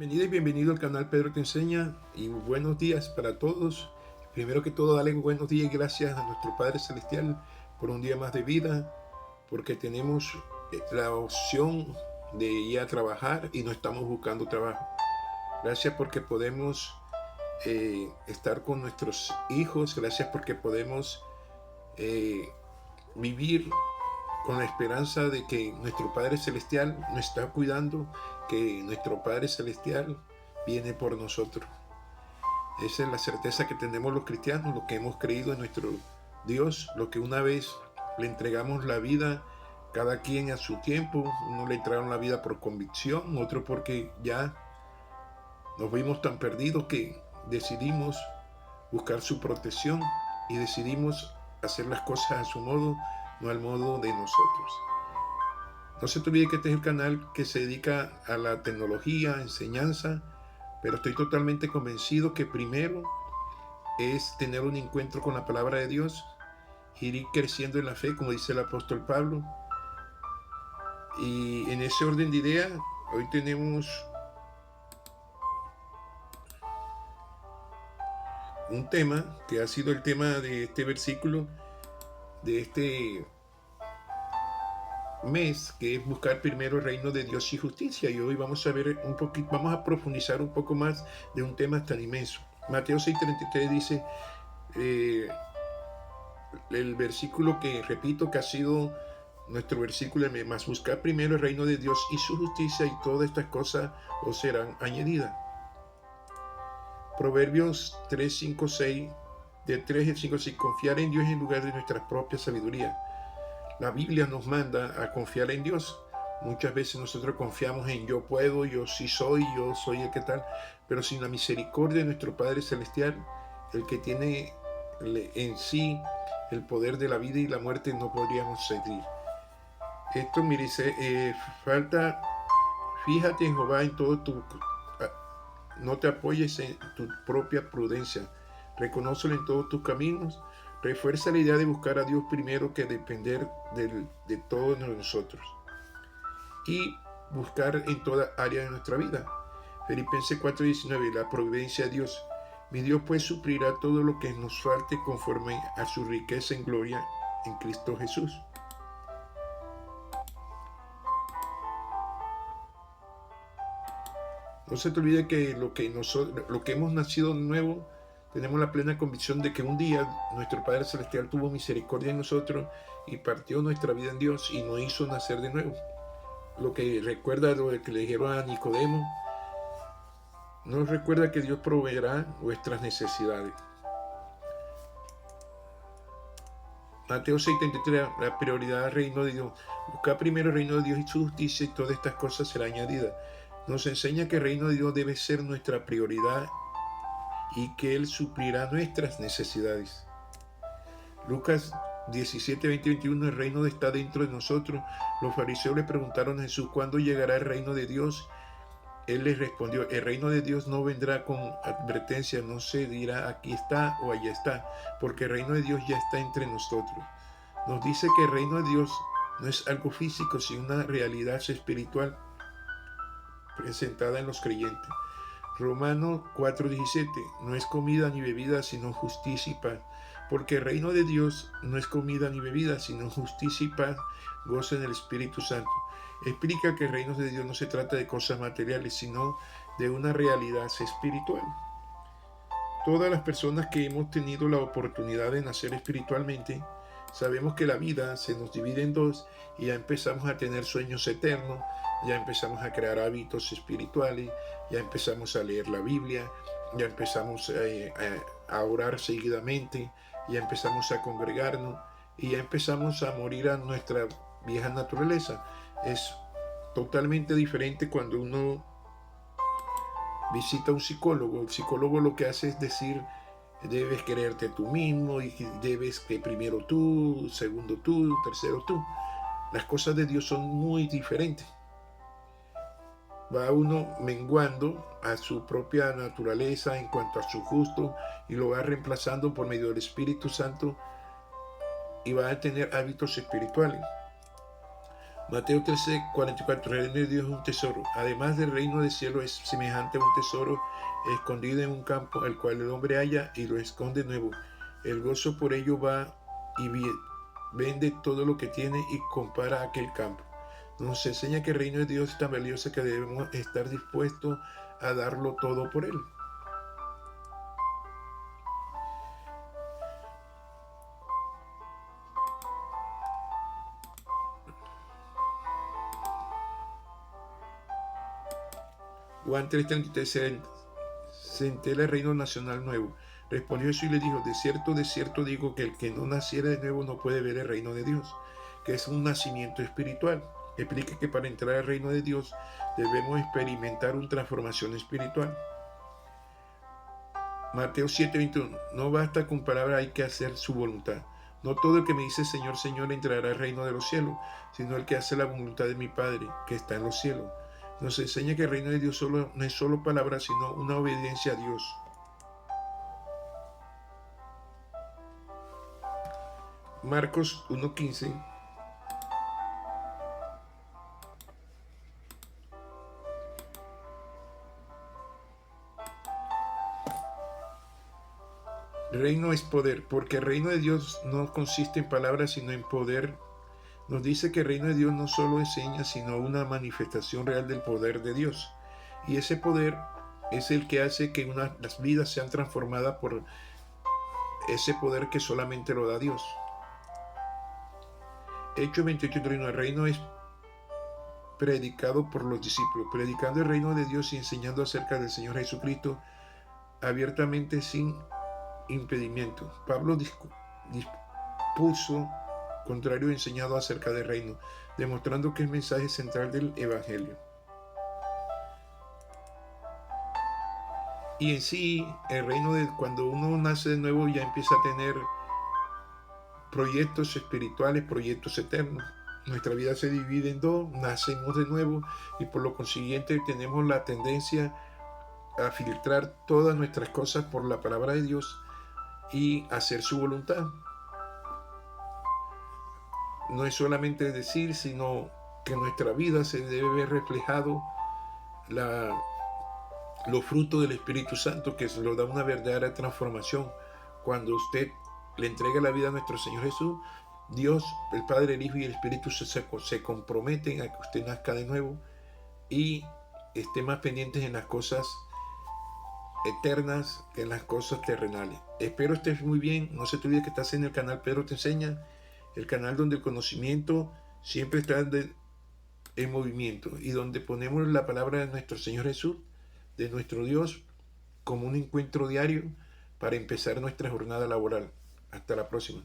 Bienvenida y bienvenido al canal Pedro Te Enseña y buenos días para todos. Primero que todo, darle buenos días y gracias a nuestro Padre Celestial por un día más de vida, porque tenemos la opción de ir a trabajar y no estamos buscando trabajo. Gracias porque podemos estar con nuestros hijos, gracias porque podemos vivir con la esperanza de que nuestro Padre Celestial nos está cuidando, que nuestro Padre Celestial viene por nosotros. Esa es la certeza que tenemos los cristianos, los que hemos creído en nuestro Dios, los que una vez le entregamos la vida, cada quien a su tiempo. Uno le entregaron la vida por convicción, otro porque ya nos vimos tan perdidos que decidimos buscar su protección y decidimos hacer las cosas a su modo, no al modo de nosotros. No se te olvide que este es el canal que se dedica a la tecnología, enseñanza, pero estoy totalmente convencido que primero es tener un encuentro con la palabra de Dios, ir creciendo en la fe, como dice el apóstol Pablo. Y en ese orden de ideas, hoy tenemos un tema que ha sido el tema de este versículo, de este mes, que es buscar primero el reino de Dios y justicia. Y hoy vamos a ver un poquito, vamos a profundizar un poco más de un tema tan inmenso. Mateo 6:33 dice, el versículo que repito que ha sido nuestro versículo, más buscar primero el reino de Dios y su justicia, y todas estas cosas os serán añadidas. Proverbios 3, 5, 6, de 3 al 5, 6, confiar en Dios en lugar de nuestra propia sabiduría. La Biblia nos manda a confiar en Dios. Muchas veces nosotros confiamos en yo puedo, yo sí soy, yo soy el que tal, pero sin la misericordia de nuestro Padre Celestial, el que tiene en sí el poder de la vida y la muerte, no podríamos seguir. Esto, mire, falta, fíjate en Jehová en todo tu, no te apoyes en tu propia prudencia, reconócelo en todos tus caminos. Refuerza la idea de buscar a Dios primero que depender de todos nosotros. Y buscar en toda área de nuestra vida. Filipenses 4:19, la providencia de Dios. Mi Dios pues suplirá todo lo que nos falte conforme a su riqueza en gloria en Cristo Jesús. No se te olvide que lo que hemos nacido de nuevo, tenemos la plena convicción de que un día nuestro Padre Celestial tuvo misericordia de nosotros y partió nuestra vida en Dios y nos hizo nacer de nuevo. Lo que recuerda lo que le dijeron a Nicodemo, nos recuerda que Dios proveerá nuestras necesidades. Mateo 6:33, la prioridad del reino de Dios. Buscar primero el reino de Dios y su justicia, y todas estas cosas serán añadidas. Nos enseña que el reino de Dios debe ser nuestra prioridad y que Él suplirá nuestras necesidades. Lucas 17, 20, 21, el reino está dentro de nosotros. Los fariseos le preguntaron a Jesús, ¿cuándo llegará el reino de Dios? Él les respondió, el reino de Dios no vendrá con advertencia, no se dirá aquí está o allá está, porque el reino de Dios ya está entre nosotros. Nos dice que el reino de Dios no es algo físico, sino una realidad espiritual presentada en los creyentes. Romanos 4:17, no es comida ni bebida, sino justicia y paz. Porque el reino de Dios no es comida ni bebida, sino justicia y paz, gozo en el Espíritu Santo. Explica que el reino de Dios no se trata de cosas materiales, sino de una realidad espiritual. Todas las personas que hemos tenido la oportunidad de nacer espiritualmente, sabemos que la vida se nos divide en dos y ya empezamos a tener sueños eternos, ya empezamos a crear hábitos espirituales, ya empezamos a leer la Biblia, ya empezamos a orar seguidamente, ya empezamos a congregarnos y ya empezamos a morir a nuestra vieja naturaleza. Es totalmente diferente cuando uno visita a un psicólogo. El psicólogo lo que hace es decir, debes quererte tú mismo y debes que primero tú, segundo tú, tercero tú. Las cosas de Dios son muy diferentes. Va uno menguando a su propia naturaleza en cuanto a su gusto y lo va reemplazando por medio del Espíritu Santo y va a tener hábitos espirituales. Mateo 13:44, el reino de Dios es un tesoro. Además del reino del cielo es semejante a un tesoro escondido en un campo, al cual el hombre halla y lo esconde nuevo. El gozo por ello va y vende todo lo que tiene y compara aquel campo. Nos enseña que el reino de Dios es tan valioso que debemos estar dispuestos a darlo todo por él. Juan 3:33, se entera el reino nacional nuevo. Respondió Jesús y le dijo, de cierto digo que el que no naciera de nuevo no puede ver el reino de Dios, que es un nacimiento espiritual. Explica que para entrar al reino de Dios debemos experimentar una transformación espiritual. Mateo 7:21, no basta con palabras, hay que hacer su voluntad. No todo el que me dice Señor, Señor entrará al reino de los cielos, sino el que hace la voluntad de mi Padre, que está en los cielos. Nos enseña que el reino de Dios no es solo palabras, sino una obediencia a Dios. Marcos 1:15. Reino es poder, porque el reino de Dios no consiste en palabras, sino en poder. Nos dice que el reino de Dios no solo enseña, sino una manifestación real del poder de Dios. Y ese poder es el que hace que las vidas sean transformadas por ese poder que solamente lo da Dios. Hechos 28:31, el reino es predicado por los discípulos, predicando el reino de Dios y enseñando acerca del Señor Jesucristo abiertamente sin impedimento. Pablo dispuso contrario enseñado acerca del reino, demostrando que es el mensaje central del Evangelio. Y en sí, el reino de cuando uno nace de nuevo ya empieza a tener proyectos espirituales, proyectos eternos. Nuestra vida se divide en dos, nacemos de nuevo y por lo consiguiente tenemos la tendencia a filtrar todas nuestras cosas por la palabra de Dios y hacer su voluntad. No es solamente decir, sino que en nuestra vida se debe ver reflejado los frutos del Espíritu Santo, que se lo da una verdadera transformación. Cuando usted le entrega la vida a nuestro Señor Jesús, Dios, el Padre, el Hijo y el Espíritu se comprometen a que usted nazca de nuevo y esté más pendientes en las cosas eternas que en las cosas terrenales. Espero estés muy bien. No se te olvide que estás en el canal Pedro Te Enseña, el canal donde el conocimiento siempre está en movimiento y donde ponemos la palabra de nuestro Señor Jesús, de nuestro Dios, como un encuentro diario para empezar nuestra jornada laboral. Hasta la próxima.